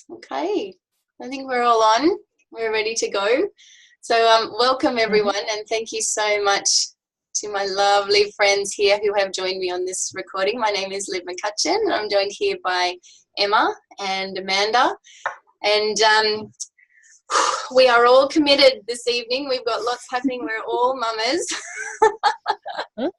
Okay, I think we're all on. We're ready to go. So welcome everyone, and thank you so much to my lovely friends here who have joined me on this recording. My name is Liv McCutcheon, and I'm joined here by Emma and Amanda. And we are all committed this evening. We've got lots happening. We're all mamas.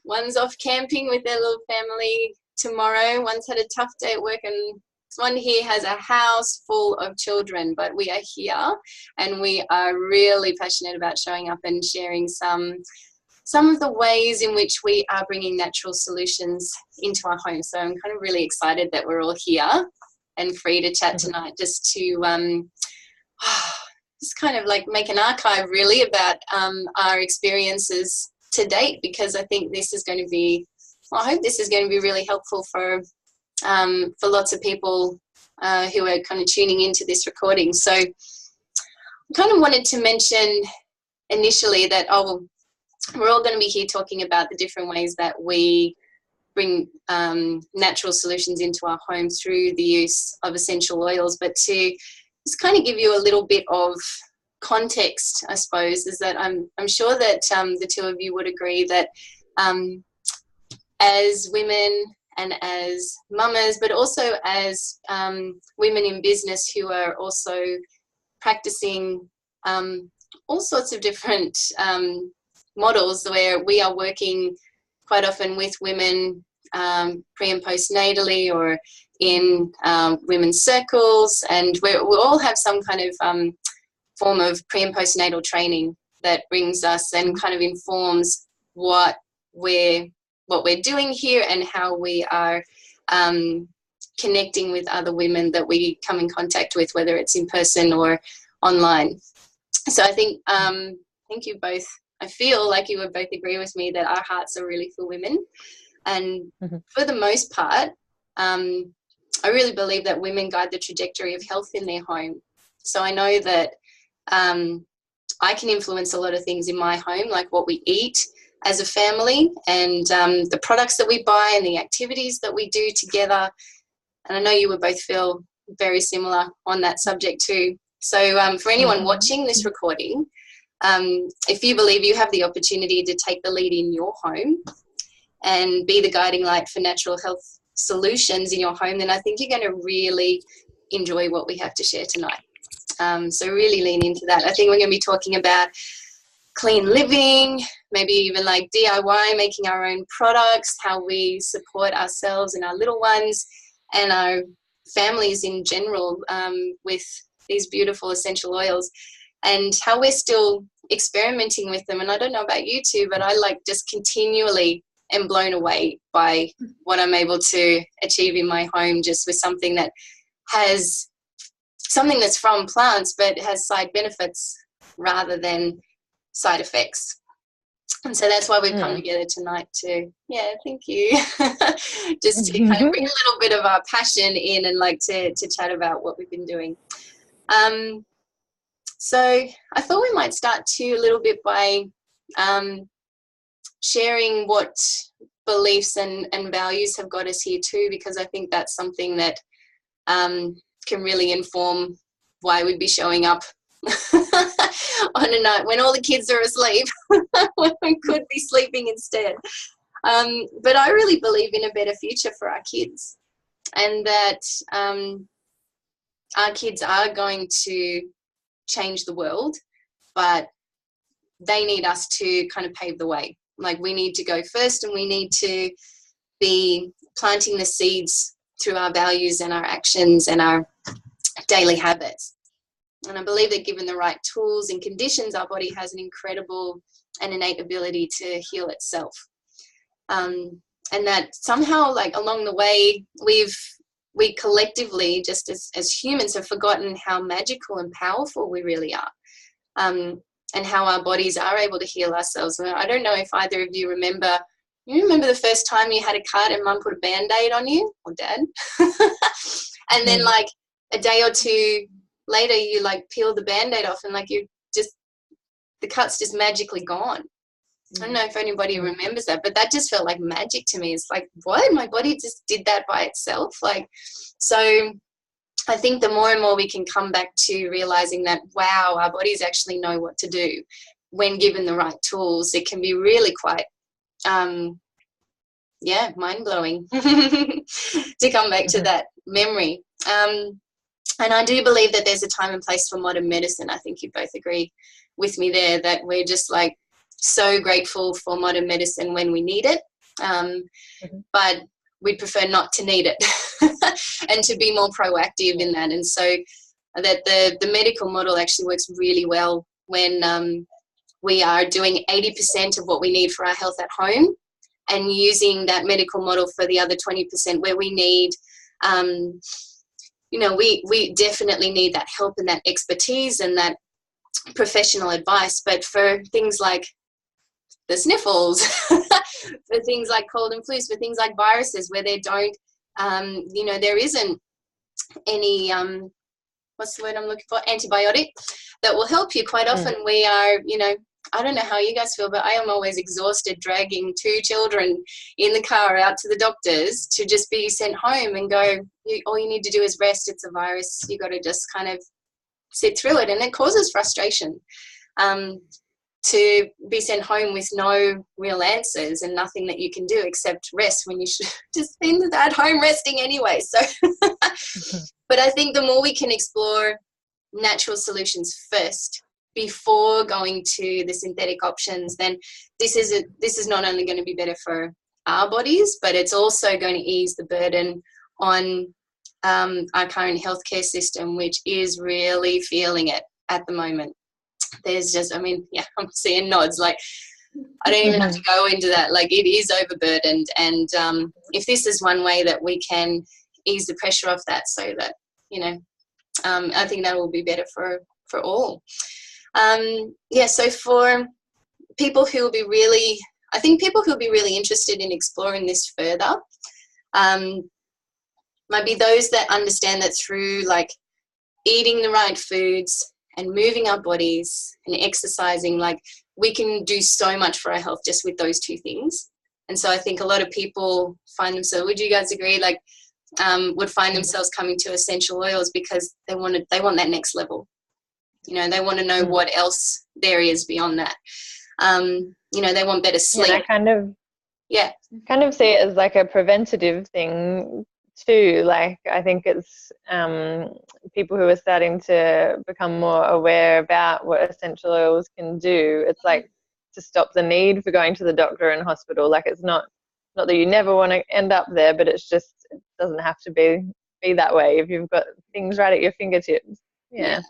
One's off camping with their little family tomorrow. One's had a tough day at work, and one here has a house full of children. But we are here, and we are really passionate about showing up and sharing some of the ways in which we are bringing natural solutions into our home. So I'm kind of really excited that we're all here and free to chat tonight, just to just kind of like make an archive really about our experiences to date, because I think this is going to be, well, I hope this is going to be really helpful for lots of people who are kind of tuning into this recording. So I kind of wanted to mention initially that we're all going to be here talking about the different ways that we bring natural solutions into our home through the use of essential oils. But to just kind of give you a little bit of context, I suppose, is that I'm sure that the two of you would agree that as women and as mamas, but also as women in business who are also practicing all sorts of different models where we are working quite often with women pre and postnatally, or in women's circles, and we all have some kind of form of pre and postnatal training that brings us and kind of informs what we're doing here and how we are connecting with other women that we come in contact with, whether it's in person or online. So I think you both, I feel like you would both agree with me that our hearts are really for women. And for the most part, I really believe that women guide the trajectory of health in their home. So I know that I can influence a lot of things in my home, like what we eat as a family, and the products that we buy and the activities that we do together. And I know you would both feel very similar on that subject too. So for anyone watching this recording, if you believe you have the opportunity to take the lead in your home and be the guiding light for natural health solutions in your home, then I think you're going to really enjoy what we have to share tonight. So really lean into that. I think we're going to be talking about clean living, maybe even like DIY, making our own products, how we support ourselves and our little ones and our families in general with these beautiful essential oils, and how we're still experimenting with them. And I don't know about you two, but I like just continually am blown away by what I'm able to achieve in my home, just with something that has something that's from plants but has side benefits rather than side effects. And so that's why we've come together tonight to, thank you, just to kind of bring a little bit of our passion in and like to chat about what we've been doing. So I thought we might start too a little bit by sharing what beliefs and values have got us here too, because I think that's something that can really inform why we'd be showing up on a night when all the kids are asleep, when we could be sleeping instead. But I really believe in a better future for our kids, and that our kids are going to change the world, but they need us to kind of pave the way. Like, we need to go first, and we need to be planting the seeds through our values and our actions and our daily habits. And I believe that given the right tools and conditions, our body has an incredible and innate ability to heal itself. And that somehow, like, along the way, we collectively, just as humans, have forgotten how magical and powerful we really are, and how our bodies are able to heal ourselves. I don't know if either of you remember the first time you had a cut and mum put a Band-Aid on you, or dad? And then like a day or two later you like peel the Band-Aid off, and like the cut's just magically gone. I don't know if anybody remembers that, but that just felt like magic to me. It's like, what? My body just did that by itself. Like, so I think the more and more we can come back to realizing that, wow, our bodies actually know what to do when given the right tools, it can be really quite, mind-blowing to come back to that memory. And I do believe that there's a time and place for modern medicine. I think you both agree with me there, that we're just like so grateful for modern medicine when we need it, but we'd prefer not to need it and to be more proactive in that. And so that the medical model actually works really well when we are doing 80% of what we need for our health at home and using that medical model for the other 20% where we need, we definitely need that help and that expertise and that professional advice. But for things like the sniffles, for things like cold and flus, for things like viruses where they don't, there isn't any, what's the word I'm looking for, antibiotic that will help you. Quite often we are, I don't know how you guys feel, but I am always exhausted dragging 2 children in the car out to the doctors to just be sent home and go, all you need to do is rest. It's a virus. You got to just kind of sit through it. And it causes frustration to be sent home with no real answers and nothing that you can do except rest when you should just been at home resting anyway. So, but I think the more we can explore natural solutions first, before going to the synthetic options, then this is not only going to be better for our bodies, but it's also going to ease the burden on our current healthcare system, which is really feeling it at the moment. There's just, I'm seeing nods, like I don't even have to go into that, like it is overburdened. And if this is one way that we can ease the pressure off that, so that, I think that will be better for all. So for people who will be really, I think people who will be really interested in exploring this further might be those that understand that through like eating the right foods and moving our bodies and exercising, like we can do so much for our health just with those 2 things. And so I think a lot of people find themselves, would you guys agree, like would find themselves coming to essential oils because they want that next level. They want to know what else there is beyond that. They want better sleep. And I kind of see it as like a preventative thing too. Like I think it's people who are starting to become more aware about what essential oils can do. It's like to stop the need for going to the doctor and hospital. Like it's not that you never want to end up there, but it's just, it doesn't have to be that way if you've got things right at your fingertips. Yeah.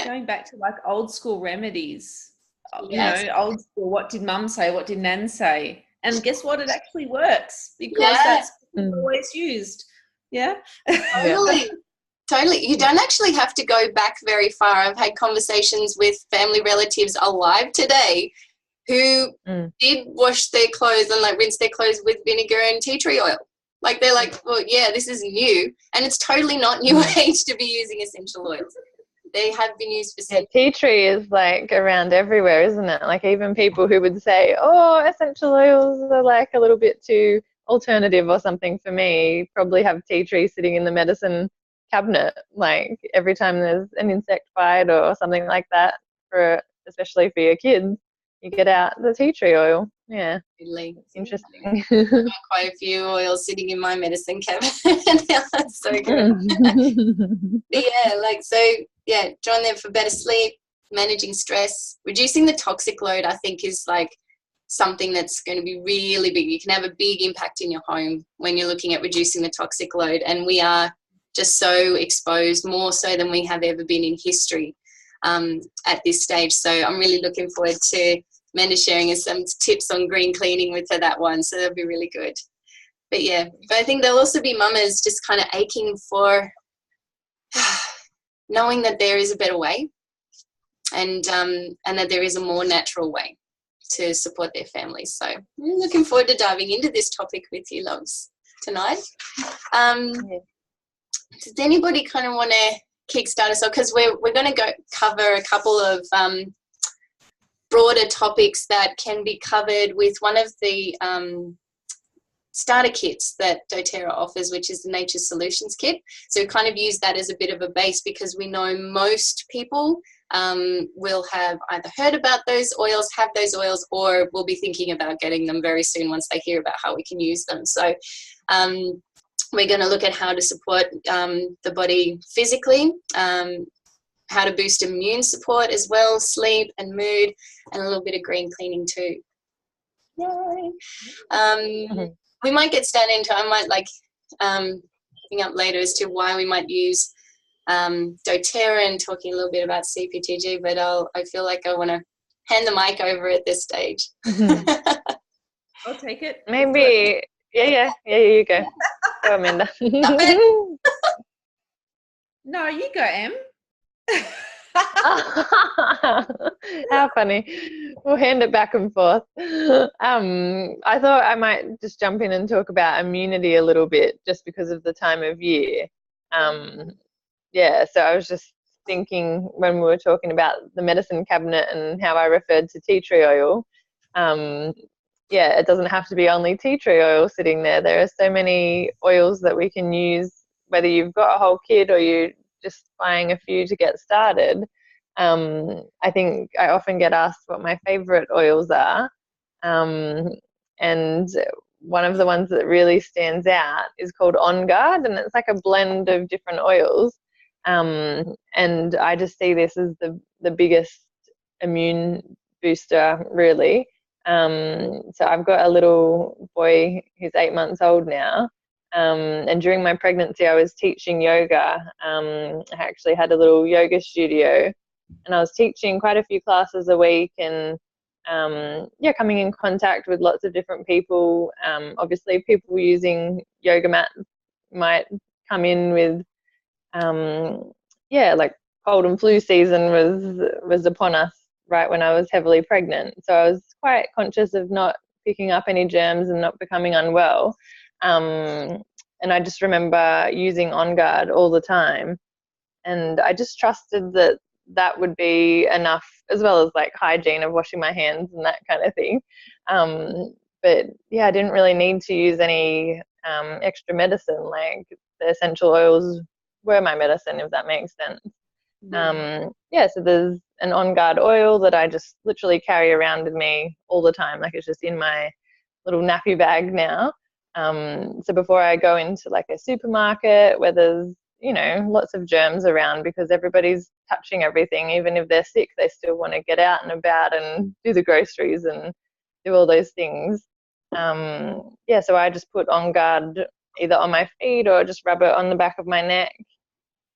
Going back to like old school remedies, old school, what did mum say, what did nan say, and guess what, it actually works because that's always used. Totally. You don't actually have to go back very far. I've had conversations with family relatives alive today who did wash their clothes and like rinse their clothes with vinegar and tea tree oil. Like they're like, well, this is new, and it's totally not new age to be using essential oils. They have been used for centuries. Tea tree is like around everywhere, isn't it? Like even people who would say, essential oils are like a little bit too alternative or something for me, probably have tea tree sitting in the medicine cabinet. Like every time there's an insect bite or something like that, especially for your kids, you get out the tea tree oil. Yeah. Really interesting. I've got quite a few oils sitting in my medicine cabinet. That's so good. Join them for better sleep, managing stress, reducing the toxic load. I think is like something that's going to be really big. You can have a big impact in your home when you're looking at reducing the toxic load, and we are just so exposed, more so than we have ever been in history at this stage. So I'm really looking forward to Amanda sharing us some tips on green cleaning with her that one, so that'll be really good. But I think there'll also be mamas just kind of aching for knowing that there is a better way and that there is a more natural way to support their families. So I'm looking forward to diving into this topic with you, loves, tonight. Does anybody kind of want to kickstart us off? Because we're going to cover a couple of broader topics that can be covered with one of the starter kits that doTERRA offers, which is the Nature Solutions kit. So we kind of use that as a bit of a base, because we know most people will have either heard about those oils, have those oils, or will be thinking about getting them very soon once they hear about how we can use them. So we're going to look at how to support the body physically, how to boost immune support as well, sleep and mood, and a little bit of green cleaning too. Yay! We might get started into, I might bring up later as to why we might use doTERRA and talking a little bit about CPTG, but I feel like I want to hand the mic over at this stage. I'll take it. Maybe, yeah, you go. Go, Amanda. No, you go, Em. How funny. We'll hand it back and forth. I thought I might just jump in and talk about immunity a little bit, just because of the time of year. So I was just thinking, when we were talking about the medicine cabinet and how I referred to tea tree oil, it doesn't have to be only tea tree oil sitting there. There are so many oils that we can use, whether you've got a whole kit or you're just buying a few to get started. I think I often get asked what my favorite oils are, and one of the ones that really stands out is called On Guard, and it's like a blend of different oils, and I just see this as the biggest immune booster, really. So I've got a little boy who's 8 months old now, and during my pregnancy I was teaching yoga. I actually had a little yoga studio, and I was teaching quite a few classes a week, and coming in contact with lots of different people. Obviously people using yoga mats might come in with like cold and flu season was upon us right when I was heavily pregnant, so I was quite conscious of not picking up any germs and not becoming unwell. And I just remember using On Guard all the time, and I just trusted that would be enough, as well as like hygiene of washing my hands and that kind of thing. But yeah, I didn't really need to use any extra medicine. Like, the essential oils were my medicine, if that makes sense. So there's an On Guard oil that I just literally carry around with me all the time. Like, it's just in my little nappy bag now. So before I go into like a supermarket where there's, lots of germs around, because everybody's touching everything, even if they're sick, they still want to get out and about and do the groceries and do all those things. So I just put On Guard either on my feet or just rub it on the back of my neck.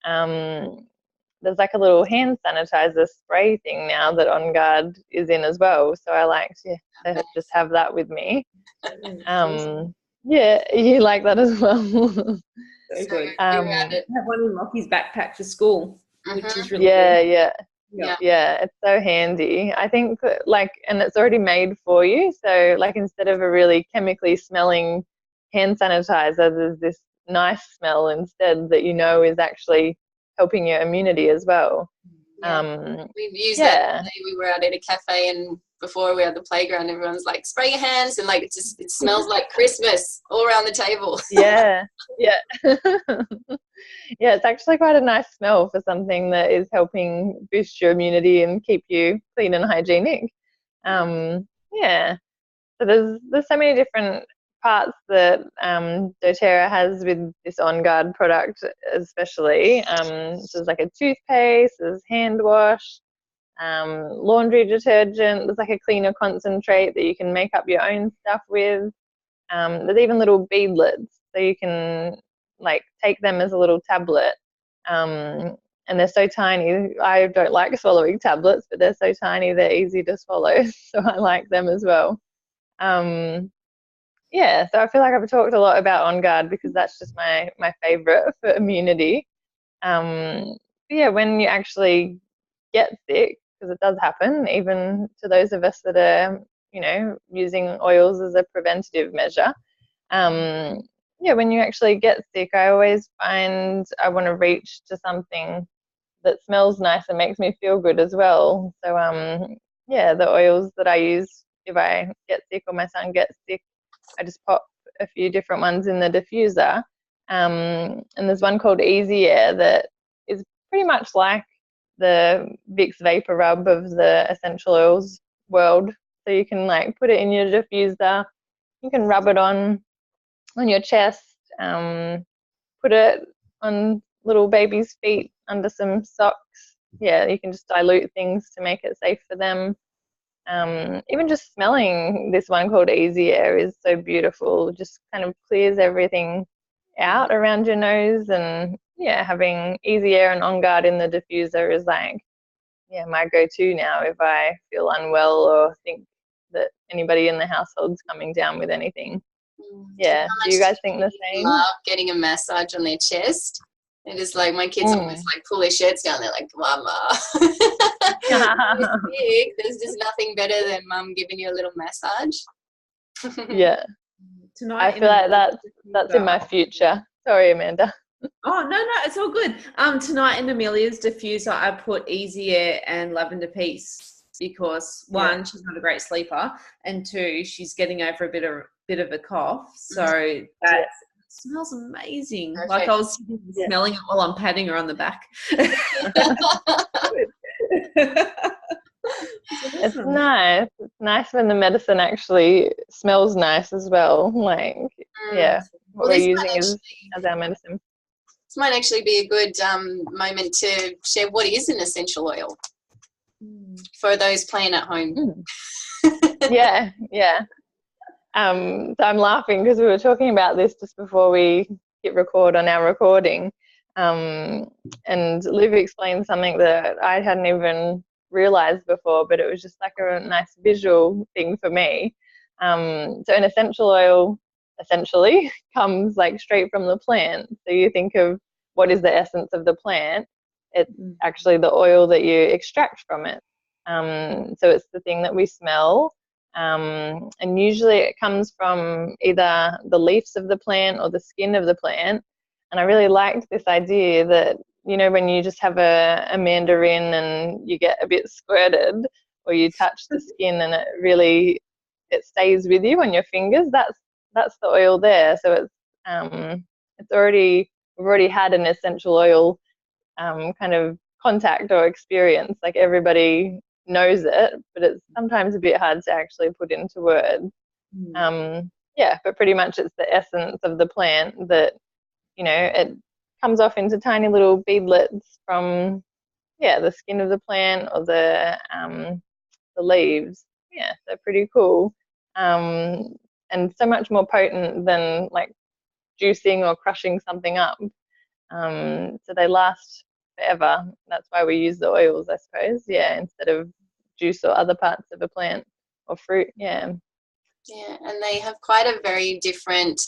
There's like a little hand sanitizer spray thing now that On Guard is in as well, so I like to just have that with me. You like that as well. So good. I have one in Lockie's backpack for school, which is really good. Yeah, it's so handy. I think and it's already made for you, so like, instead of a really chemically smelling hand sanitizer, there's this nice smell instead that is actually helping your immunity as well. We've used that. We were out at a cafe, and before we had the playground, everyone's like, spray your hands, and like it smells like Christmas all around the table. Yeah It's actually quite a nice smell for something that is helping boost your immunity and keep you clean and hygienic. So there's so many different parts that doTERRA has with this On Guard product, especially. So there's like a toothpaste, there's hand wash, laundry detergent, there's like a cleaner concentrate that you can make up your own stuff with. There's even little beadlets, so you can like take them as a little tablet, and they're so tiny. I don't like swallowing tablets, but they're so tiny they're easy to swallow, so I like them as well. So I feel like I've talked a lot about On Guard because that's just my favorite for immunity. When you actually get sick, because it does happen, even to those of us that are, using oils as a preventative measure. When you actually get sick, I always find I want to reach to something that smells nice and makes me feel good as well. So, the oils that I use if I get sick or my son gets sick, I just pop a few different ones in the diffuser. And there's one called Easy Air that is pretty much like the Vicks Vapor Rub of the essential oils world. So you can like put it in your diffuser, you can rub it on your chest, put it on little babies' feet under some socks. Yeah, you can just dilute things to make it safe for them. Even just smelling this one called Easy Air is so beautiful. Just kind of clears everything out around your nose, and yeah, having Easy Air and On Guard in the diffuser is like, yeah, my go-to now if I feel unwell or think that anybody in the household's coming down with anything. Yeah, do you guys think the same? Love getting a massage on their chest. It is like my kids always like pull their shirts down. They're like, "Mama." There's just nothing better than mum giving you a little massage. Yeah. Tonight, I feel like that's in my future. Sorry, Amanda. Oh, no, it's all good. Tonight in Amelia's diffuser, I put Easy Air and Lavender Peace because one, she's not a great sleeper, and two, she's getting over a bit of a cough. So that smells amazing. Perfect. Like I was smelling it while I'm patting her on the back. It's nice. It's nice when the medicine actually smells nice as well. Like, yeah, what we're using as our medicine. This might actually be a good moment to share what is an essential oil for those playing at home. Yeah. So I'm laughing because we were talking about this just before we hit record on our recording. And Liv explained something that I hadn't even realized before, but it was just like a nice visual thing for me. So an essential oil essentially comes like straight from the plant. So you think of what is the essence of the plant, it's actually the oil that you extract from it. So it's the thing that we smell. And usually it comes from either the leaves of the plant or the skin of the plant. And I really liked this idea that, you know, when you just have a mandarin and you get a bit squirted or you touch the skin and it stays with you on your fingers, that's the oil there. So we've already had an essential oil kind of contact or experience. Like everybody knows it, but it's sometimes a bit hard to actually put into words. But pretty much it's the essence of the plant that, you know, it comes off into tiny little beadlets from the skin of the plant or the leaves. Yeah, so pretty cool. And so much more potent than like juicing or crushing something up. So they last forever. That's why we use the oils, I suppose. Yeah, instead of juice or other parts of a plant or fruit. Yeah, and they have quite a very different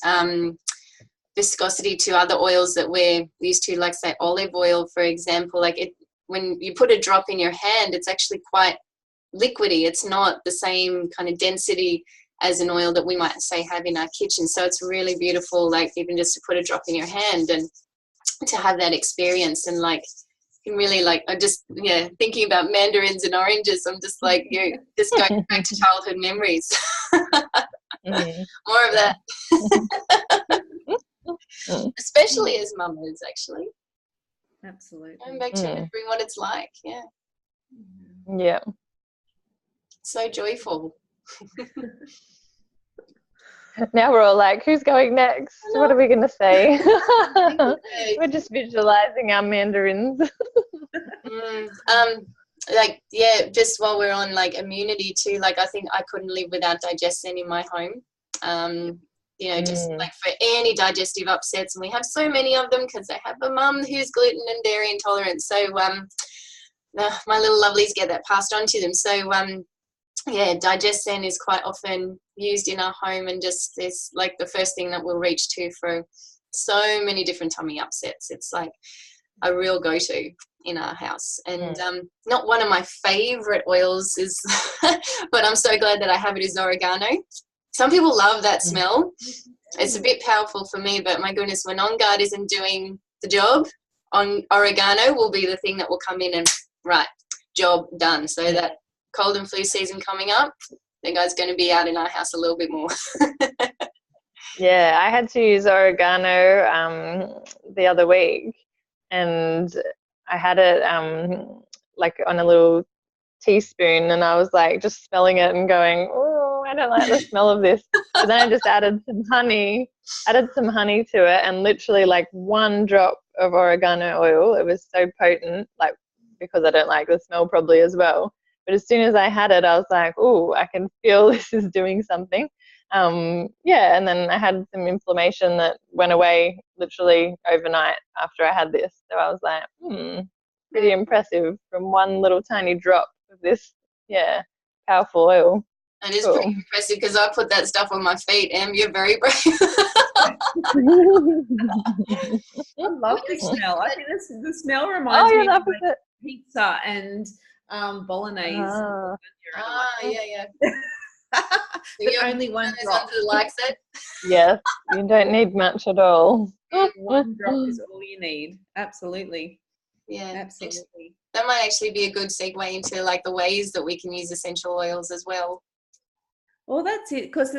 viscosity to other oils that we're used to, like say olive oil, for example. Like when you put a drop in your hand, it's actually quite liquidy. It's not the same kind of density as an oil that we might say have in our kitchen. So it's really beautiful, like even just to put a drop in your hand and to have that experience. And like you can really like, I'm just thinking about mandarins and oranges. I'm just like, you're just going back to childhood memories. More of that. Especially as mamas, actually. Absolutely. Going back to remembering what it's like. Yeah. So joyful. Now we're all like, who's going next? What are we going to say? We're just visualizing our mandarins. Just while we're on like immunity too, like I think I couldn't live without Digestin in my home. Just like for any digestive upsets, and we have so many of them because I have a mum who's gluten and dairy intolerant. So my little lovelies get that passed on to them. So Digestin is quite often used in our home, and just is like the first thing that we'll reach to for so many different tummy upsets. It's like a real go-to in our house. And not one of my favorite oils is but I'm so glad that I have it, is oregano. Some people love that smell. It's a bit powerful for me, but my goodness, when On Guard isn't doing the job, oregano will be the thing that will come in and job done. So that cold and flu season coming up, the guy's going to be out in our house a little bit more. Yeah, I had to use oregano the other week, and I had it like on a little teaspoon, and I was like just smelling it and going, oh, I don't like the smell of this. But then I just added some honey to it, and literally like one drop of oregano oil. It was so potent, like because I don't like the smell probably as well. But as soon as I had it, I was like, oh, I can feel this is doing something. Yeah, and then I had some inflammation that went away literally overnight after I had this. So I was like, pretty impressive from one little tiny drop of this, yeah, powerful oil. It is pretty impressive because I put that stuff on my feet, and you're very brave. I love the smell. I think the smell reminds me of like pizza and bolognese. Yeah. But only one drop. Likes it. Yes, you don't need much at all. One drop is all you need. Absolutely. Yeah, absolutely. That might actually be a good segue into like the ways that we can use essential oils as well. Well, that's it, because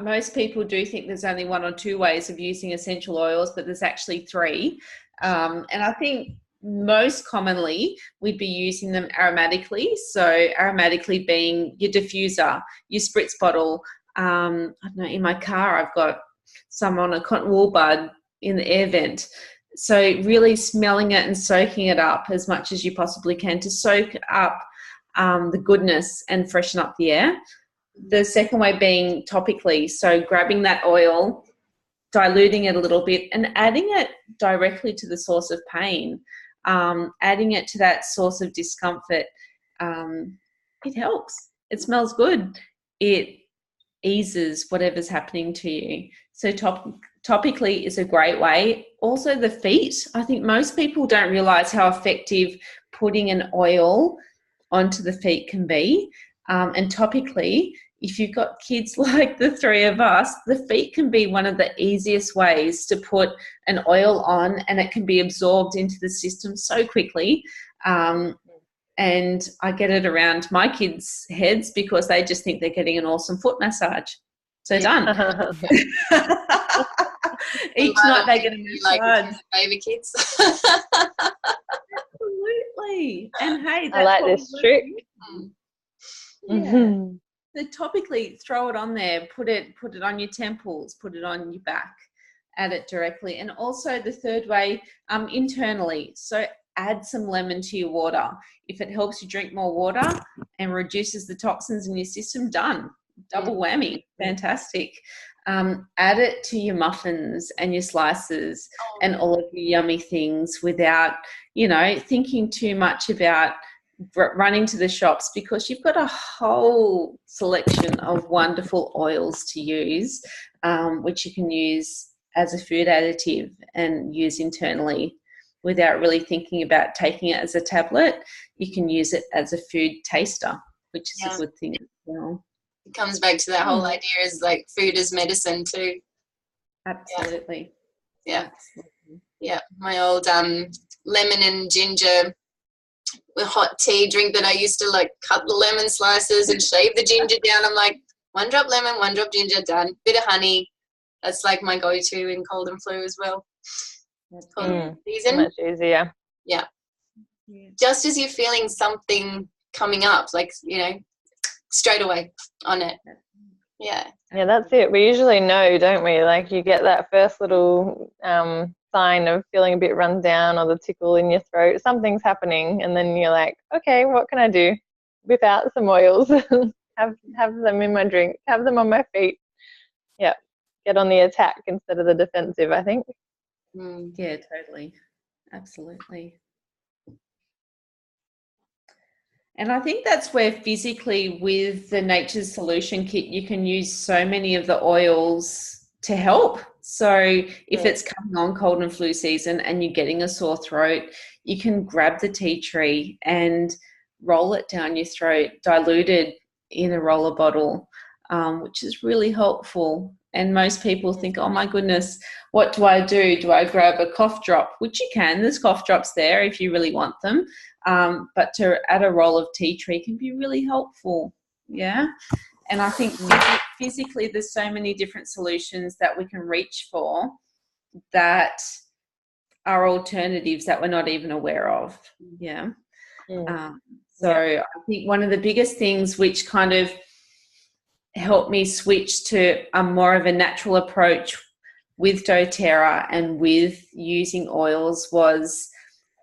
most people do think there's only one or two ways of using essential oils, but there's actually three. And I think most commonly we'd be using them aromatically. So aromatically being your diffuser, your spritz bottle. I don't know, in my car I've got some on a cotton wool bud in the air vent. So really smelling it and soaking it up as much as you possibly can to soak up the goodness and freshen up the air. The second way being topically, so grabbing that oil, diluting it a little bit and adding it directly to the source of pain, adding it to that source of discomfort. It helps. It smells good. It eases whatever's happening to you. So topically is a great way. Also the feet. I think most people don't realize how effective putting an oil onto the feet can be. And topically, if you've got kids like the three of us, the feet can be one of the easiest ways to put an oil on, and it can be absorbed into the system so quickly. And I get it around my kids' heads because they just think they're getting an awesome foot massage. So done. Each night they get a massage. Like baby kids. Absolutely. And hey, that's I like this trick. Yeah. Mm-hmm. So topically, throw it on there. Put it on your temples. Put it on your back. Add it directly. And also the third way, internally. So add some lemon to your water. If it helps you drink more water and reduces the toxins in your system, done. Double whammy. Fantastic. Add it to your muffins and your slices and all of your yummy things without, thinking too much about running to the shops, because you've got a whole selection of wonderful oils to use, which you can use as a food additive and use internally without really thinking about taking it as a tablet. You can use it as a food taster, which is a good thing as well. It comes back to that whole idea is like food as medicine too. Absolutely. Yeah. Yeah. My old lemon and ginger hot tea drink that I used to like cut the lemon slices and shave the ginger down. I'm like, one drop lemon, one drop ginger, done. Bit of honey. That's like my go-to in cold and flu as well. Season. Much easier. Yeah. Just as you're feeling something coming up, like, straight away on it. Yeah. Yeah, that's it. We usually know, don't we? Like you get that first little sign of feeling a bit run down or the tickle in your throat. Something's happening, and then you're like, okay, what can I do? Whip out some oils, have them in my drink, have them on my feet. Yeah, get on the attack instead of the defensive, I think. Yeah, totally. Absolutely. And I think that's where physically with the Nature's Solution Kit, you can use so many of the oils to help. So if it's coming on cold and flu season and you're getting a sore throat, you can grab the tea tree and roll it down your throat, diluted in a roller bottle, which is really helpful. And most people think, oh my goodness, what do I do? Do I grab a cough drop? Which you can. There's cough drops there if you really want them. But to add a roll of tea tree can be really helpful. Yeah. And I think physically there's so many different solutions that we can reach for that are alternatives that we're not even aware of. Yeah. So I think one of the biggest things which kind of helped me switch to a more of a natural approach with doTERRA and with using oils was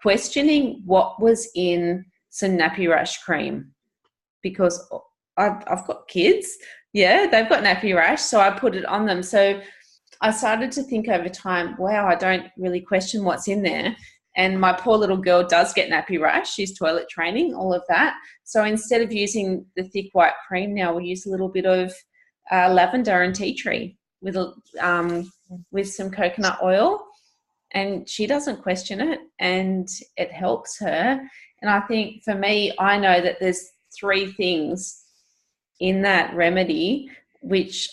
questioning what was in some nappy rash cream, because I've got kids, they've got nappy rash, so I put it on them. So I started to think over time, wow, I don't really question what's in there. And my poor little girl does get nappy rash. She's toilet training, all of that. So instead of using the thick white cream now, we use a little bit of lavender and tea tree with some coconut oil. And she doesn't question it, and it helps her. And I think for me, I know that there's 3 things in that remedy which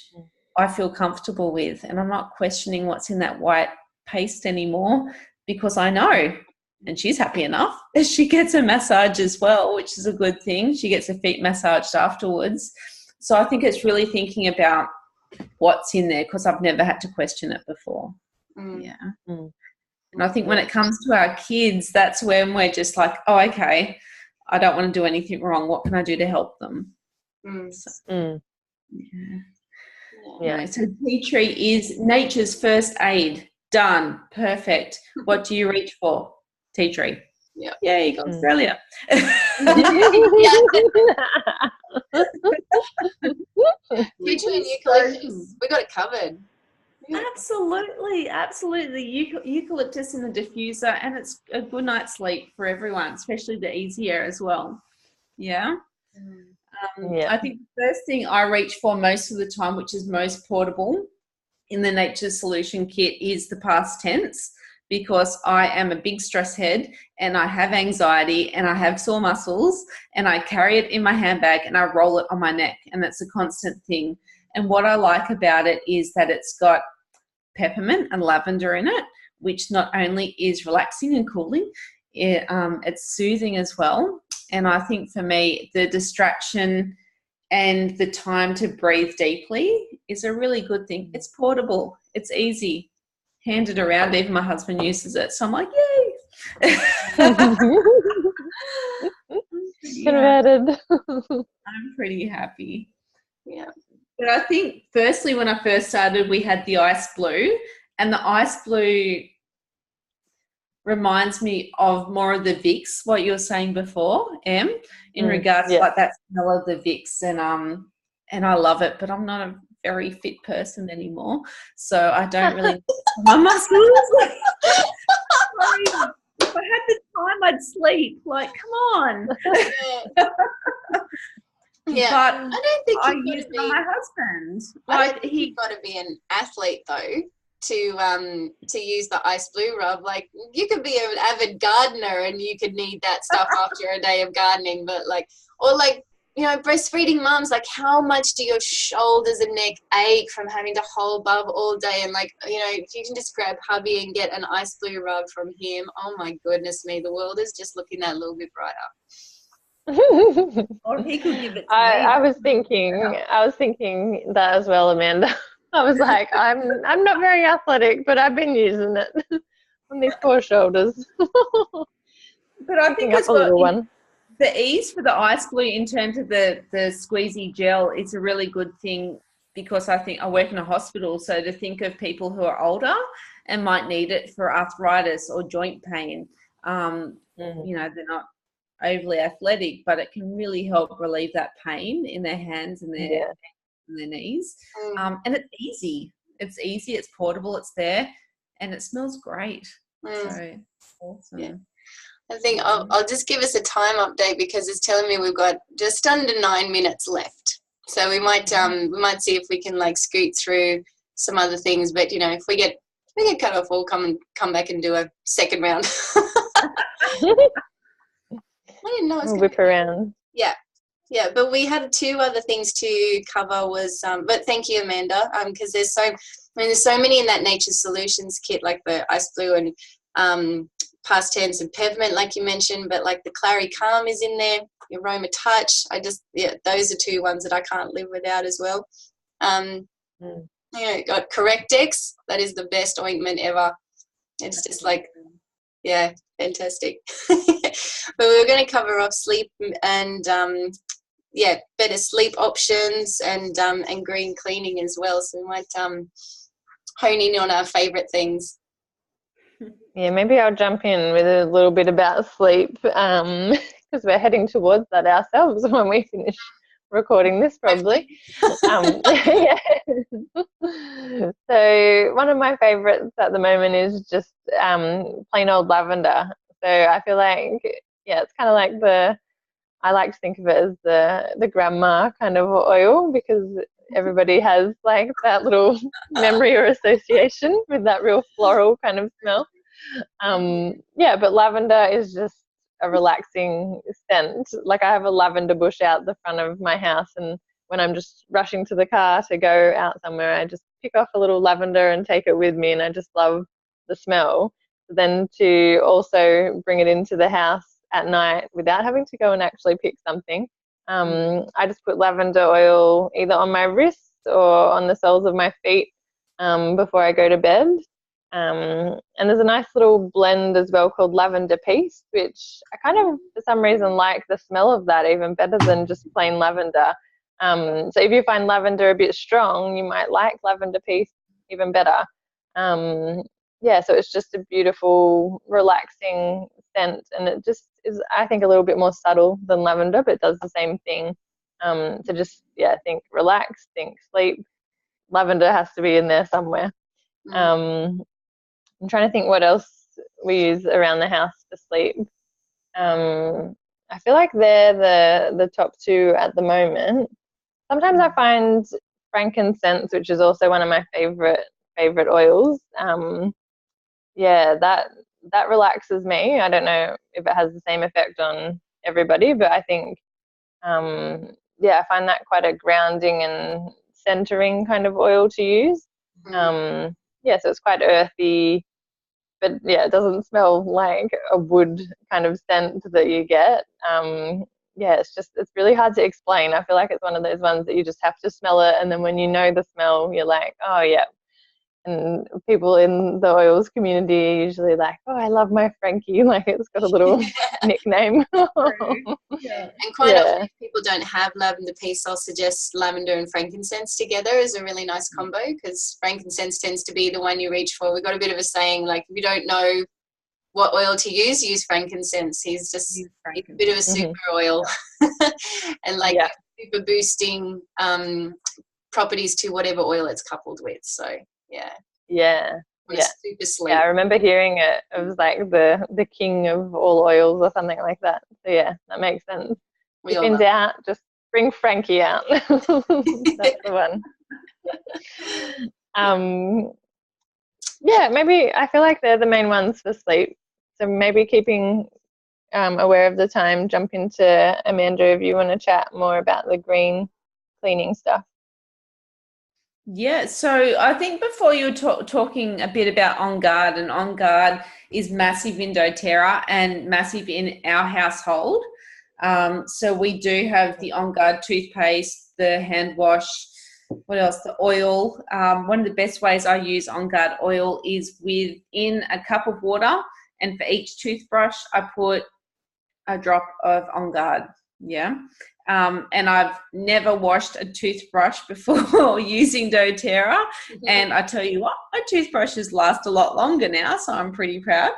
I feel comfortable with, and I'm not questioning what's in that white paste anymore, because I know, and she's happy enough. She gets a massage as well, which is a good thing. She gets her feet massaged afterwards. So I think it's really thinking about what's in there, because I've never had to question it before. And I think when it comes to our kids, that's when we're just like, oh, okay, I don't want to do anything wrong. What can I do to help them? So tea tree is nature's first aid. Done. Perfect. What do you reach for? Tea tree. Yeah. Yay, go Australia. Tea tree and eucalyptus. We got it covered. Absolutely. Eucalyptus in the diffuser, and it's a good night's sleep for everyone, especially the easier as well. I think the first thing I reach for most of the time, which is most portable in the Nature's Solution kit, is the past tense, because I am a big stress head and I have anxiety and I have sore muscles, and I carry it in my handbag and I roll it on my neck, and that's a constant thing. And what I like about it is that it's got peppermint and lavender in it, which not only is relaxing and cooling, it's soothing as well. And I think for me, the distraction and the time to breathe deeply is a really good thing. It's portable. It's easy. Hand it around. Even my husband uses it. So I'm like, yay. Converted. I'm pretty happy. Yeah. But I think firstly, when I first started, we had the ice blue, and the ice blue reminds me of more of the Vicks, what you were saying before, Em, in regards to like that smell of the Vicks, and I love it, but I'm not a very fit person anymore, so I don't really my muscles. If I had the time, I'd sleep. Like, come on. Yeah, but I don't think I use it on my husband. Like, you've got to be an athlete though to use the ice blue rub. Like, you could be an avid gardener and you could need that stuff after a day of gardening, but breastfeeding moms, like, how much do your shoulders and neck ache from having to hold Bub all day? And if you can just grab hubby and get an ice blue rub from him, oh my goodness me, the world is just looking that little bit brighter. Or he could give it to me. I was thinking that as well, Amanda. I was like, I'm not very athletic, but I've been using it on these poor shoulders. But I think it's the ease for the ice blue in terms of the squeezy gel is a really good thing, because I think I work in a hospital, so to think of people who are older and might need it for arthritis or joint pain, they're not overly athletic, but it can really help relieve that pain in their hands and their knees. And it's easy. It's portable, it's there, and it smells great. So awesome. Yeah. I think I'll just give us a time update, because it's telling me we've got just under 9 minutes left. So we might see if we can scoot through some other things. But if we get cut off, we'll come back and do a second round. I didn't know. We'll whip around. Yeah. But we had 2 other things to cover. But thank you, Amanda. Because there's so many in that Nature's Solutions kit, like the ice blue and past tense and peppermint, like you mentioned, but like the Clary Calm is in there, the Aroma Touch. Those are two ones that I can't live without as well. Got Correctex. That is the best ointment ever. It's just like, yeah, fantastic. But we were going to cover off sleep and better sleep options and green cleaning as well. So we might hone in on our favorite things. Yeah, maybe I'll jump in with a little bit about sleep because we're heading towards that ourselves when we finish recording this, probably. Yeah. So one of my favorites at the moment is just plain old lavender. So I feel like, it's kind of like I like to think of it as the grandma kind of oil, because everybody has like that little memory or association with that real floral kind of smell. But lavender is just a relaxing scent. Like I have a lavender bush out the front of my house, and when I'm just rushing to the car to go out somewhere, I just pick off a little lavender and take it with me, and I just love the smell. But then to also bring it into the house at night without having to go and actually pick something, I just put lavender oil either on my wrists or on the soles of my feet before I go to bed. And there's a nice little blend as well called Lavender Peace, which I kind of, for some reason, like the smell of that even better than just plain lavender. So if you find lavender a bit strong, you might like Lavender Peace even better. So it's just a beautiful, relaxing scent, and it just is, I think, a little bit more subtle than lavender, but it does the same thing. So just, think relax, think sleep. Lavender has to be in there somewhere. I'm trying to think what else we use around the house to sleep. I feel like they're the top two at the moment. Sometimes I find frankincense, which is also one of my favorite oils. That relaxes me. I don't know if it has the same effect on everybody, but I think I find that quite a grounding and centering kind of oil to use. So it's quite earthy, but it doesn't smell like a wood kind of scent that you get. It's really hard to explain. I feel like it's one of those ones that you just have to smell it, and then when you know the smell, you're like, oh yeah. And people in the oils community are usually like, oh, I love my Frankie, like it's got a little nickname. And quite often if people don't have lavender peace, I'll suggest lavender and frankincense together as a really nice combo, because frankincense tends to be the one you reach for. We've got a bit of a saying, like, if you don't know what oil to use frankincense. He's just a bit of a super oil and super boosting properties to whatever oil it's coupled with. So super sleep. I remember hearing it. It was like the king of all oils or something like that. So that makes sense. If in doubt, just bring Frankie out. That's the one. Maybe I feel like they're the main ones for sleep. So maybe keeping aware of the time, jump into Amanda if you want to chat more about the green cleaning stuff. Yeah, so I think before you were talking a bit about On Guard, and On Guard is massive in doTERRA and massive in our household. So we do have the On Guard toothpaste, the hand wash, what else? The oil. One of the best ways I use On Guard oil is within a cup of water, and for each toothbrush I put a drop of On Guard. And I've never washed a toothbrush before using doTERRA. And I tell you what, my toothbrushes last a lot longer now, so I'm pretty proud.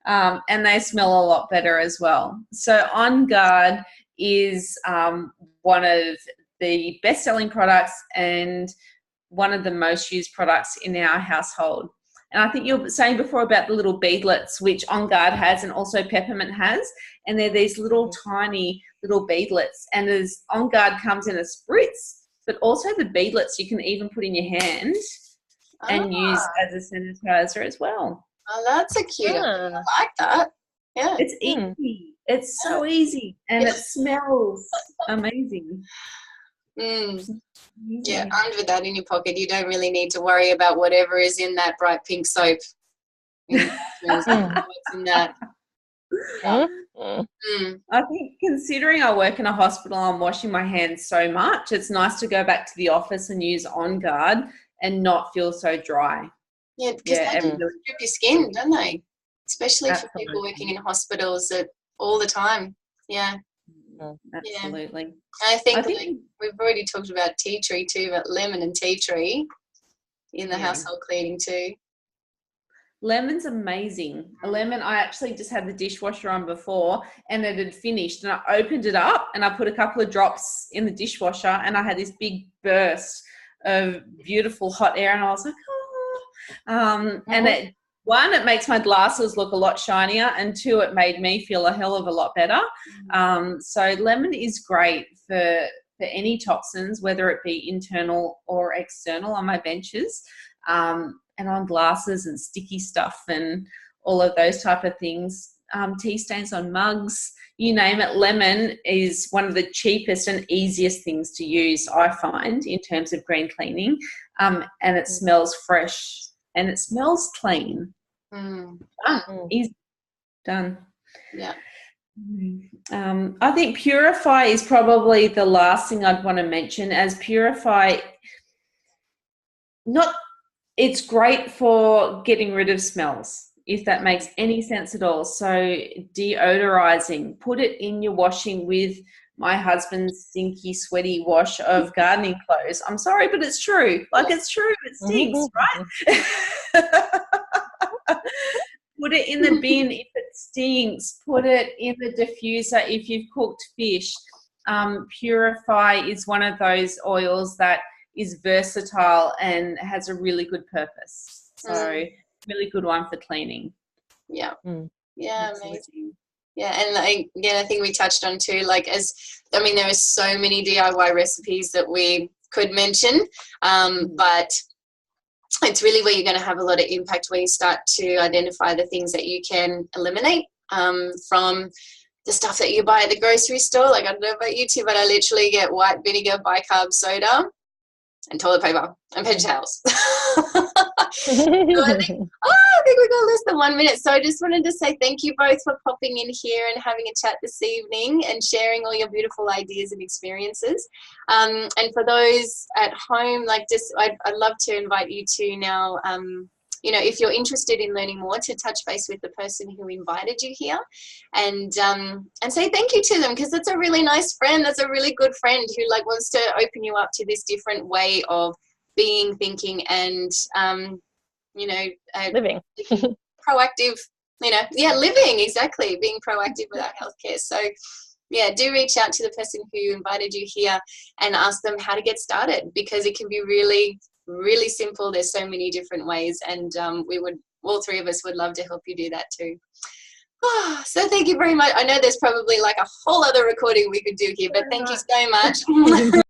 And they smell a lot better as well. So On Guard is one of the best-selling products and one of the most used products in our household. And I think you were saying before about the little beadlets, which On Guard has and also Peppermint has. And they're these little tiny little beadlets. And as On Guard comes in a spritz, but also the beadlets you can even put in your hand and use as a sanitizer as well. Oh, that's a cute. I like that. Yeah. It's easy. It's so easy. And it smells amazing. Yeah, armed with that in your pocket, you don't really need to worry about whatever is in that bright pink soap. What's in that? I think considering I work in a hospital, I'm washing my hands so much. It's nice to go back to the office and use On Guard and not feel so dry. Yeah, because they do strip your skin, don't they? Especially for people working in hospitals all the time. Yeah. Absolutely. Yeah. I think we've already talked about tea tree too, about lemon and tea tree in the household cleaning too. Lemon's amazing. A lemon, I actually just had the dishwasher on before and it had finished, and I opened it up and I put a couple of drops in the dishwasher and I had this big burst of beautiful hot air, and I was like, and it makes my glasses look a lot shinier, and 2, it made me feel a hell of a lot better. So lemon is great for any toxins, whether it be internal or external, on my benches, and on glasses and sticky stuff and all of those type of things. Tea stains on mugs, you name it. Lemon is one of the cheapest and easiest things to use, I find, in terms of green cleaning, and it smells fresh and it smells clean. Easy. Done. Yeah. I think Purify is probably the last thing I'd want to mention, as Purify, it's great for getting rid of smells, if that makes any sense at all. So deodorizing, put it in your washing with my husband's stinky, sweaty wash of gardening clothes. I'm sorry, but it's true. Like, it's true. It stinks, right? Put it in the bin if it stinks. Put it in the diffuser if you've cooked fish. Purify is one of those oils that is versatile and has a really good purpose. So really good one for cleaning. Yeah. Yeah, amazing. Yeah, and again, I think we touched on too, like, there are so many DIY recipes that we could mention, but it's really where you're going to have a lot of impact, where you start to identify the things that you can eliminate from the stuff that you buy at the grocery store. Like, I don't know about you two, but I literally get white vinegar, bicarb soda, and toilet paper and paper towels. So I think we got less than 1 minute. So I just wanted to say thank you both for popping in here and having a chat this evening and sharing all your beautiful ideas and experiences. And for those at home, I'd love to invite you to now, if you're interested in learning more, to touch base with the person who invited you here and say thank you to them, because that's a really nice friend. That's a really good friend who wants to open you up to this different way of being, thinking, and living. Proactive, living, exactly, being proactive with our healthcare. So yeah, do reach out to the person who invited you here and ask them how to get started, because it can be really, really simple. There's so many different ways, and all 3 of us would love to help you do that too. So thank you very much. I know there's probably a whole other recording we could do here, but thank you so much.